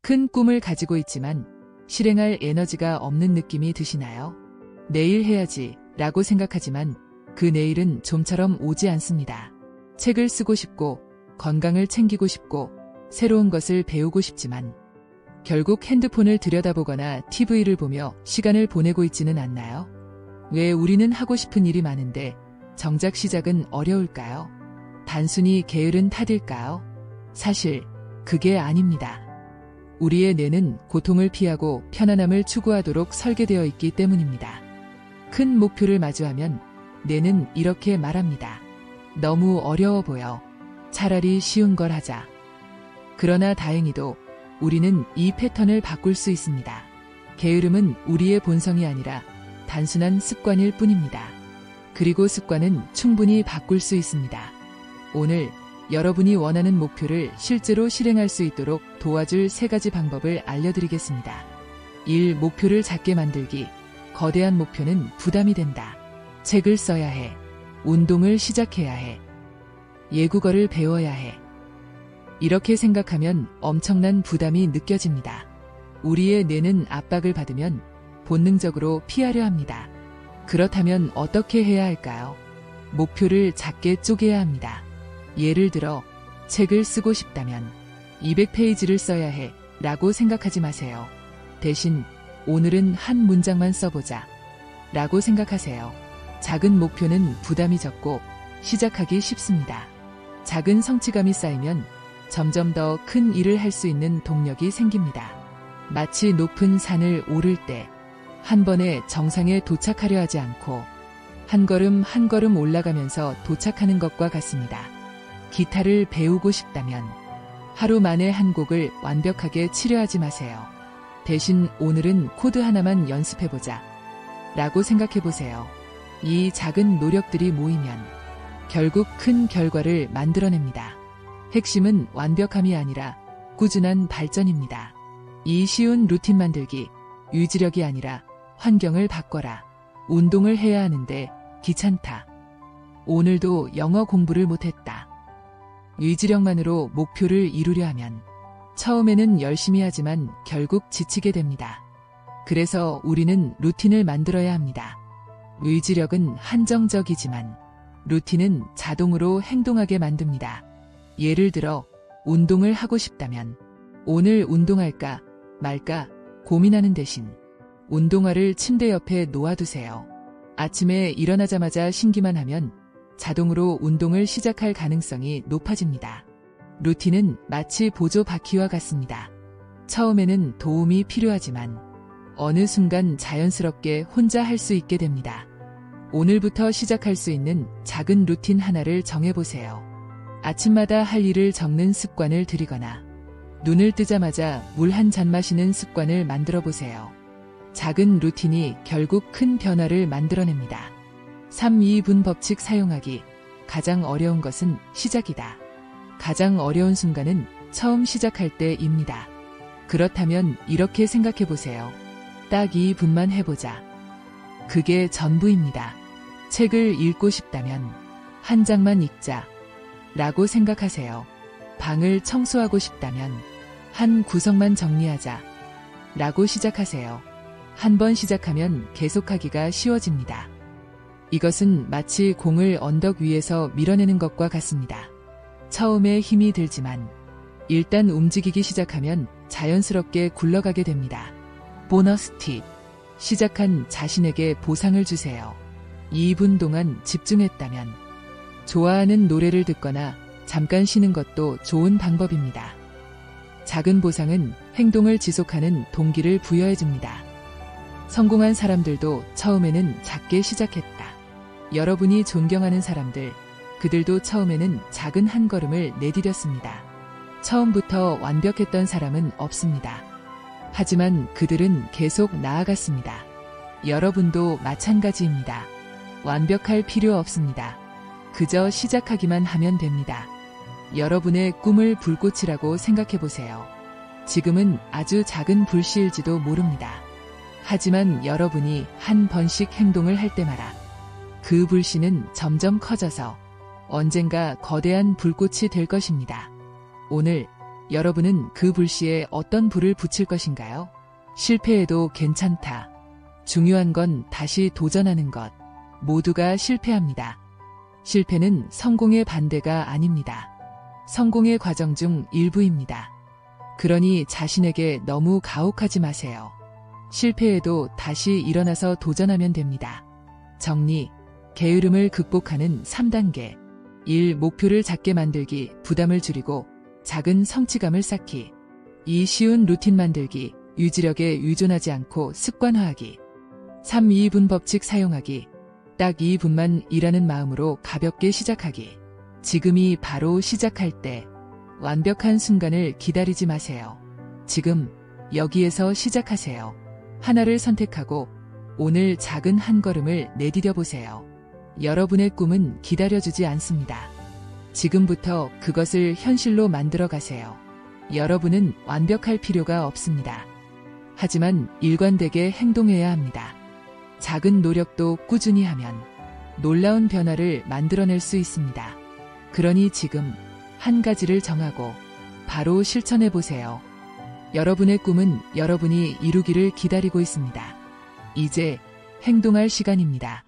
큰 꿈을 가지고 있지만 실행할 에너지가 없는 느낌이 드시나요? 내일 해야지 라고 생각하지만 그 내일은 좀처럼 오지 않습니다. 책을 쓰고 싶고 건강을 챙기고 싶고 새로운 것을 배우고 싶지만 결국 핸드폰을 들여다보거나 TV를 보며 시간을 보내고 있지는 않나요? 왜 우리는 하고 싶은 일이 많은데 정작 시작은 어려울까요? 단순히 게으른 탓일까요? 사실 그게 아닙니다. 우리의 뇌는 고통을 피하고 편안함을 추구하도록 설계되어 있기 때문입니다. 큰 목표를 마주하면 뇌는 이렇게 말합니다. 너무 어려워 보여. 차라리 쉬운 걸 하자. 그러나 다행히도 우리는 이 패턴을 바꿀 수 있습니다. 게으름은 우리의 본성이 아니라 단순한 습관일 뿐입니다. 그리고 습관은 충분히 바꿀 수 있습니다. 오늘 여러분이 원하는 목표를 실제로 실행할 수 있도록 도와줄 3가지 방법을 알려드리겠습니다. 1. 목표를 작게 만들기. 거대한 목표는 부담이 된다. 책을 써야 해. 운동을 시작해야 해. 외국어를 배워야 해. 이렇게 생각하면 엄청난 부담이 느껴집니다. 우리의 뇌는 압박을 받으면 본능적으로 피하려 합니다. 그렇다면 어떻게 해야 할까요? 목표를 작게 쪼개야 합니다. 예를 들어 책을 쓰고 싶다면 200페이지를 써야 해 라고 생각하지 마세요. 대신 오늘은 한 문장만 써보자 라고 생각하세요. 작은 목표는 부담이 적고 시작하기 쉽습니다. 작은 성취감이 쌓이면 점점 더 큰 일을 할 수 있는 동력이 생깁니다. 마치 높은 산을 오를 때 한 번에 정상에 도착하려 하지 않고 한 걸음 한 걸음 올라가면서 도착하는 것과 같습니다. 기타를 배우고 싶다면 하루 만에 한 곡을 완벽하게 치려 하지 마세요. 대신 오늘은 코드 하나만 연습해보자 라고 생각해보세요. 이 작은 노력들이 모이면 결국 큰 결과를 만들어냅니다. 핵심은 완벽함이 아니라 꾸준한 발전입니다. 이 쉬운 루틴 만들기, 유지력이 아니라 환경을 바꿔라. 운동을 해야 하는데 귀찮다. 오늘도 영어 공부를 못했다. 유지력만으로 목표를 이루려 하면 처음에는 열심히 하지만 결국 지치게 됩니다. 그래서 우리는 루틴을 만들어야 합니다. 유지력은 한정적이지만 루틴은 자동으로 행동하게 만듭니다. 예를 들어 운동을 하고 싶다면 오늘 운동할까 말까 고민하는 대신 운동화를 침대 옆에 놓아두세요. 아침에 일어나자마자 신기만 하면 자동으로 운동을 시작할 가능성이 높아집니다. 루틴은 마치 보조 바퀴와 같습니다. 처음에는 도움이 필요하지만 어느 순간 자연스럽게 혼자 할 수 있게 됩니다. 오늘부터 시작할 수 있는 작은 루틴 하나를 정해보세요. 아침마다 할 일을 적는 습관을 들이거나 눈을 뜨자마자 물 한 잔 마시는 습관을 만들어 보세요. 작은 루틴이 결국 큰 변화를 만들어냅니다. 3-2분 법칙 사용하기. 가장 어려운 것은 시작이다. 가장 어려운 순간은 처음 시작할 때입니다. 그렇다면 이렇게 생각해 보세요. 딱 2분만 해보자. 그게 전부입니다. 책을 읽고 싶다면 한 장만 읽자 라고 생각하세요. 방을 청소하고 싶다면 한 구석만 정리하자 라고 시작하세요. 한 번 시작하면 계속하기가 쉬워집니다. 이것은 마치 공을 언덕 위에서 밀어내는 것과 같습니다. 처음에 힘이 들지만 일단 움직이기 시작하면 자연스럽게 굴러가게 됩니다. 보너스 팁. 시작한 자신에게 보상을 주세요. 2분 동안 집중했다면 좋아하는 노래를 듣거나 잠깐 쉬는 것도 좋은 방법입니다. 작은 보상은 행동을 지속하는 동기를 부여해줍니다. 성공한 사람들도 처음에는 작게 시작했다. 여러분이 존경하는 사람들, 그들도 처음에는 작은 한 걸음을 내디뎠습니다. 처음부터 완벽했던 사람은 없습니다. 하지만 그들은 계속 나아갔습니다. 여러분도 마찬가지입니다. 완벽할 필요 없습니다. 그저 시작하기만 하면 됩니다. 여러분의 꿈을 불꽃이라고 생각해보세요. 지금은 아주 작은 불씨일지도 모릅니다. 하지만 여러분이 한 번씩 행동을 할 때마다 그 불씨는 점점 커져서 언젠가 거대한 불꽃이 될 것입니다. 오늘 여러분은 그 불씨에 어떤 불을 붙일 것인가요? 실패해도 괜찮다. 중요한 건 다시 도전하는 것. 모두가 실패합니다. 실패는 성공의 반대가 아닙니다. 성공의 과정 중 일부입니다. 그러니 자신에게 너무 가혹하지 마세요. 실패해도 다시 일어나서 도전하면 됩니다. 정리, 게으름을 극복하는 3단계. 1. 목표를 작게 만들기, 부담을 줄이고 작은 성취감을 쌓기. 2. 쉬운 루틴 만들기, 유지력에 의존하지 않고 습관화하기. 3. 2분 법칙 사용하기. 딱 2분만 일하는 마음으로 가볍게 시작하기. 지금이 바로 시작할 때. 완벽한 순간을 기다리지 마세요. 지금 여기에서 시작하세요. 하나를 선택하고 오늘 작은 한 걸음을 내디뎌 보세요. 여러분의 꿈은 기다려주지 않습니다. 지금부터 그것을 현실로 만들어 가세요. 여러분은 완벽할 필요가 없습니다. 하지만 일관되게 행동해야 합니다. 작은 노력도 꾸준히 하면 놀라운 변화를 만들어낼 수 있습니다. 그러니 지금 한 가지를 정하고 바로 실천해 보세요. 여러분의 꿈은 여러분이 이루기를 기다리고 있습니다. 이제 행동할 시간입니다.